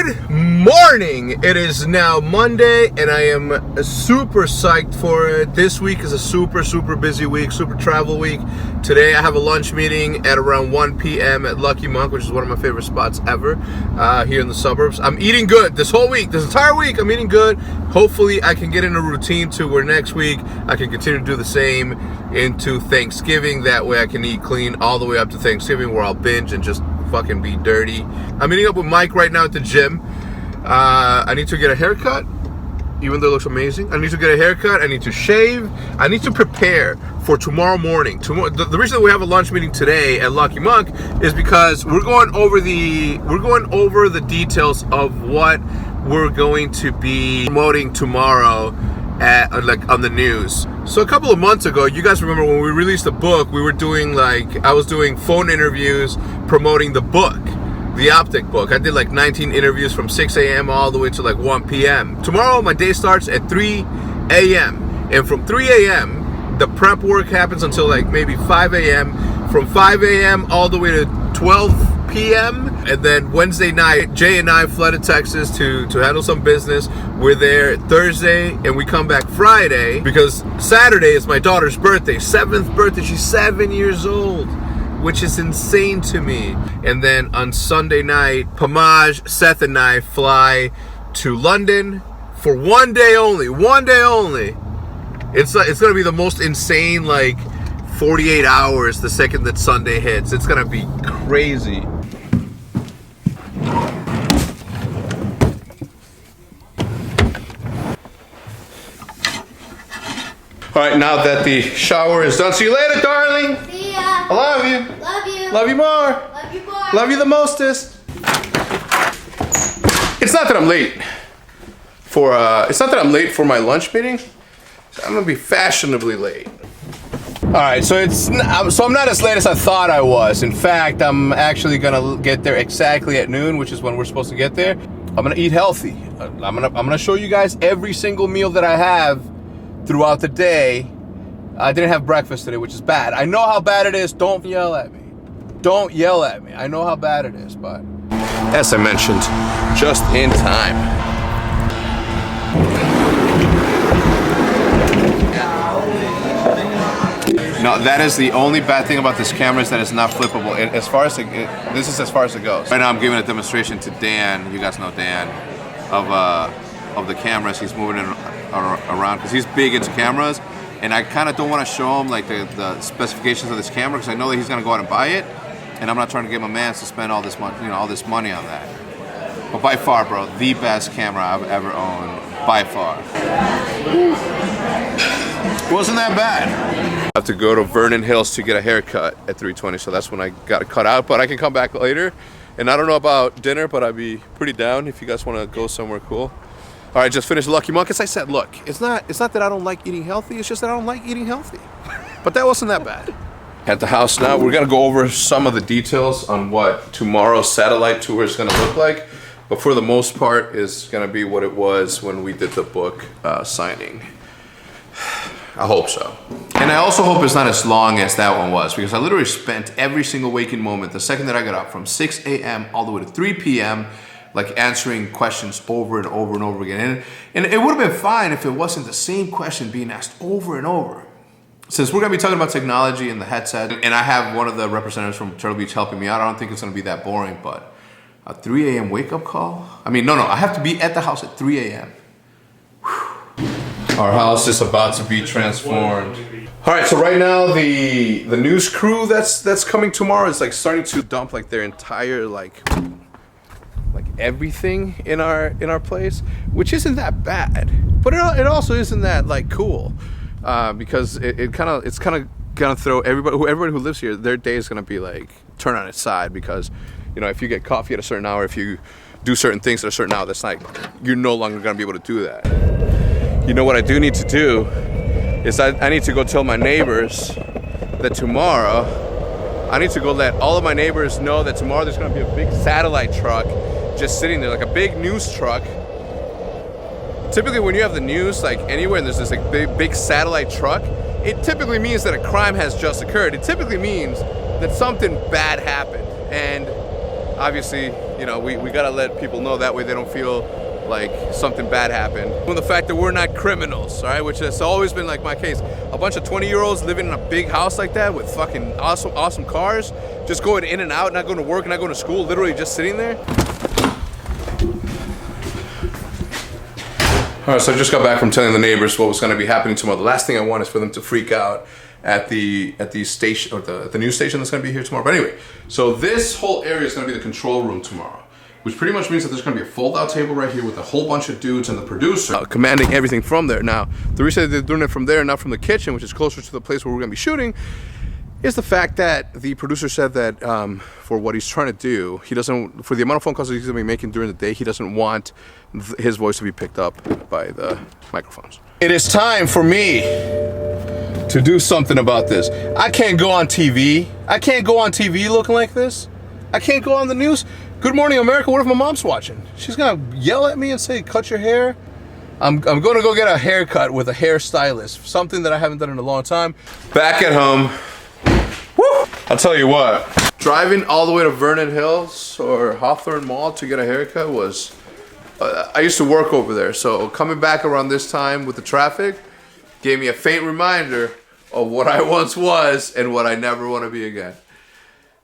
Good morning! It is now Monday and I am super psyched for it. This week is a super busy week, super travel week. Today I have a lunch meeting at around 1 p.m. at Lucky Monk, which is one of my favorite spots ever here in the suburbs. I'm eating good this whole week, this entire week I'm eating good. Hopefully I can get in a routine to where next week I can continue to do the same into Thanksgiving. That way I can eat clean all the way up to Thanksgiving, where I'll binge and just fucking be dirty. I'm meeting up with Mike right now at the gym. I need to get a haircut, even though it looks amazing. I need to get a haircut. I need to shave. I need to prepare for tomorrow morning. The reason that we have a lunch meeting today at Lucky Monk is because we're going over the details of what we're going to be promoting tomorrow at on the news. So a couple of months ago, you guys remember when we released the book, we were doing I was doing phone interviews promoting the book, the Optic book. I did 19 interviews from 6 a.m. all the way to 1 p.m. Tomorrow my day starts at 3 a.m. and from 3 a.m. the prep work happens until maybe 5 a.m. From 5 a.m. all the way to 12 p.m. and then Wednesday night, Jay and I fly to Texas to handle some business. We're there Thursday and we come back Friday because Saturday is my daughter's birthday, 7th birthday. She's 7 years old, which is insane to me. And then on Sunday night, Pamaj, Seth and I fly to London for one day only. It's gonna be the most insane 48 hours the second that Sunday hits. It's gonna be crazy. All right, now that the shower is done, see you later, darling. See ya. I love you. Love you. Love you more. Love you more. Love you the mostest. It's not that I'm late for my lunch meeting. I'm gonna be fashionably late. All right, so I'm not as late as I thought I was. In fact, I'm actually gonna get there exactly at noon, which is when we're supposed to get there. I'm gonna eat healthy. I'm gonna show you guys every single meal that I have throughout the day. I didn't have breakfast today, which is bad. I know how bad it is. Don't yell at me. Don't yell at me. I know how bad it is, but as I mentioned, just in time. No, that is the only bad thing about this camera, is that it's not flippable. This is as far as it goes. Right now I'm giving a demonstration to Dan. You guys know Dan of the cameras. He's moving it around because he's big into cameras, and I kind of don't want to show him the specifications of this camera because I know that he's gonna go out and buy it, and I'm not trying to get my man to spend all this money on that. But by far, bro, the best camera I've ever owned, by far. Wasn't that bad. I have to go to Vernon Hills to get a haircut at 3:20, so that's when I got to cut out, but I can come back later. And I don't know about dinner, but I'd be pretty down if you guys want to go somewhere cool. All right, just finished Lucky Monk. As I said, look, it's not that I don't like eating healthy, it's just that I don't like eating healthy. But that wasn't that bad. At the house now, we're gonna go over some of the details on what tomorrow's satellite tour is gonna look like. But for the most part, it's gonna be what it was when we did the book signing. I hope so. And I also hope it's not as long as that one was, because I literally spent every single waking moment, the second that I got up, from 6 a.m. all the way to 3 p.m., answering questions over and over and over again. And it would have been fine if it wasn't the same question being asked over and over. Since we're gonna be talking about technology and the headset, and I have one of the representatives from Turtle Beach helping me out, I don't think it's gonna be that boring, but a 3 a.m. wake up call? I mean, no, I have to be at the house at 3 a.m. Our house is about to be transformed. All right, so right now the news crew that's coming tomorrow is starting to dump their entire everything in our place, which isn't that bad, but it also isn't that cool, because it's kind of gonna throw everybody who lives here, their day is gonna be turn on its side, because if you get coffee at a certain hour, if you do certain things at a certain hour, that's you're no longer gonna be able to do that. What I do need to do is I need to go tell my neighbors that tomorrow, I need to go let all of my neighbors know that tomorrow there's gonna be a big satellite truck just sitting there, a big news truck. Typically when you have the news anywhere and there's this big satellite truck, it typically means that a crime has just occurred. It typically means that something bad happened. And obviously You know, we gotta let people know, that way they don't feel like something bad happened. From the fact that we're not criminals, all right, which has always been like my case. A bunch of 20-year-olds living in a big house like that with fucking awesome cars, just going in and out, not going to work, not going to school, literally just sitting there. All right, so I just got back from telling the neighbors what was going to be happening tomorrow. The last thing I want is for them to freak out at the station, or the news station that's going to be here tomorrow. But anyway, so this whole area is going to be the control room tomorrow, which pretty much means that there's going to be a fold-out table right here with a whole bunch of dudes and the producer commanding everything from there. Now, the reason that they're doing it from there and not from the kitchen, which is closer to the place where we're going to be shooting, is the fact that the producer said that for what he's trying to do, he doesn't, for the amount of phone calls that he's going to be making during the day, he doesn't want his voice to be picked up by the microphones. It is time for me to do something about this. I can't go on TV. I can't go on TV looking like this. I can't go on the news. Good Morning America, what if my mom's watching? She's gonna yell at me and say, cut your hair. I'm gonna go get a haircut with a hairstylist, something that I haven't done in a long time. Back at home. Woo! I'll tell you what, driving all the way to Vernon Hills or Hawthorne Mall to get a haircut was, I used to work over there, so coming back around this time with the traffic gave me a faint reminder of what I once was and what I never want to be again.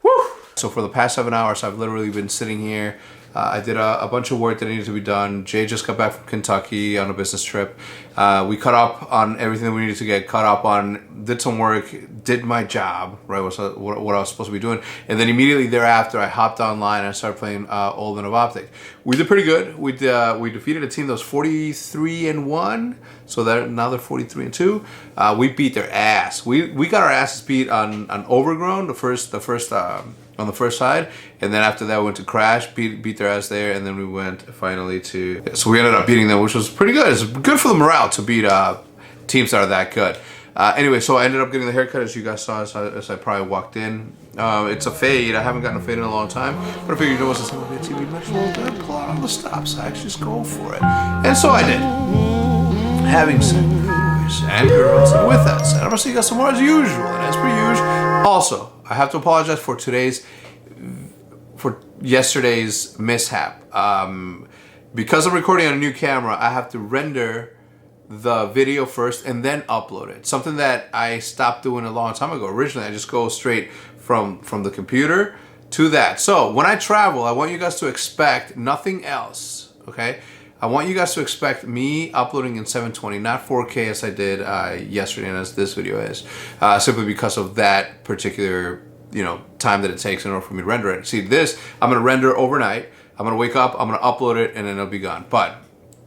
Woo! So for the past 7 hours, I've literally been sitting here. I did a bunch of work that needed to be done. Jay just got back from Kentucky on a business trip. We caught up on everything that we needed to get caught up on, did some work, did my job, right, what I was supposed to be doing. And then immediately thereafter, I hopped online and I started playing Old Men of Optic. We did pretty good. We defeated a team that was 43-1, so now they're 43-2. We beat their ass. We got our asses beat on Overgrown, on the first side, and then after that we went to Crash, beat their ass there, and then we went finally to, so we ended up beating them, which was pretty good. It's good for the morale to beat teams that are that good. Anyway, so I ended up getting the haircut, as you guys saw as I probably walked in. It's a fade. I haven't gotten a fade in a long time, but I figured, you know, it's going to be a TV match, well, pull out on the stop side, just go for it. And so I did. Having said boys and girls, and with that said, I'm going to see you guys tomorrow as usual, and as per usual. Also, I have to apologize for yesterday's mishap. Because I'm recording on a new camera, I have to render the video first and then upload it. Something that I stopped doing a long time ago. Originally, I just go straight from the computer to that. So when I travel, I want you guys to expect nothing else, okay? I want you guys to expect me uploading in 720, not 4K as I did yesterday and as this video is, simply because of that particular, you know, time that it takes in order for me to render it. See, this, I'm gonna render overnight. I'm gonna wake up, I'm gonna upload it, and then it'll be gone. But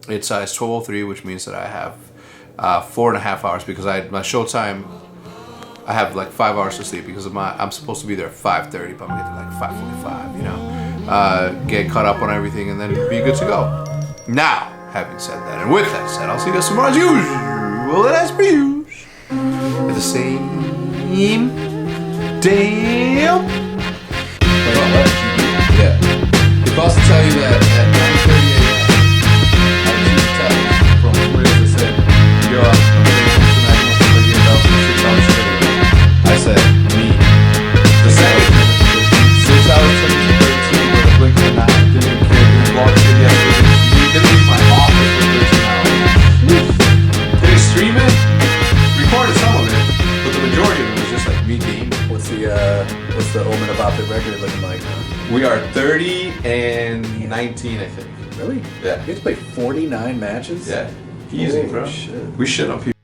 it's 12:03, which means that I have 4.5 hours, because my show time, I have like 5 hours to sleep because of I'm supposed to be there at 5:30, but I'm gonna get there like 5:45, you know, get caught up on everything and then be good to go. Now, having said that, and with that said, I'll see you guys tomorrow as usual, and as per usual, at the same damn. Yeah. If I was to tell you that at 9:30 a.m., I received a text from Chris that said, yo, I'm going to tonight, you must have out for 6 hours straight. I said, me. The second thing, 6 hours turning to 13, with a blink of an eye, didn't even care, didn't walk in yesterday. Didn't leave my office for 13 hours. Did he stream it? Recorded some of it, but the majority of it was just like me gaming. What's the Old Men of Optic record looking like now? We are 30-19, I think. Really? Yeah. You have to play 49 matches? Yeah. Easy, bro. Shit. We shit on people.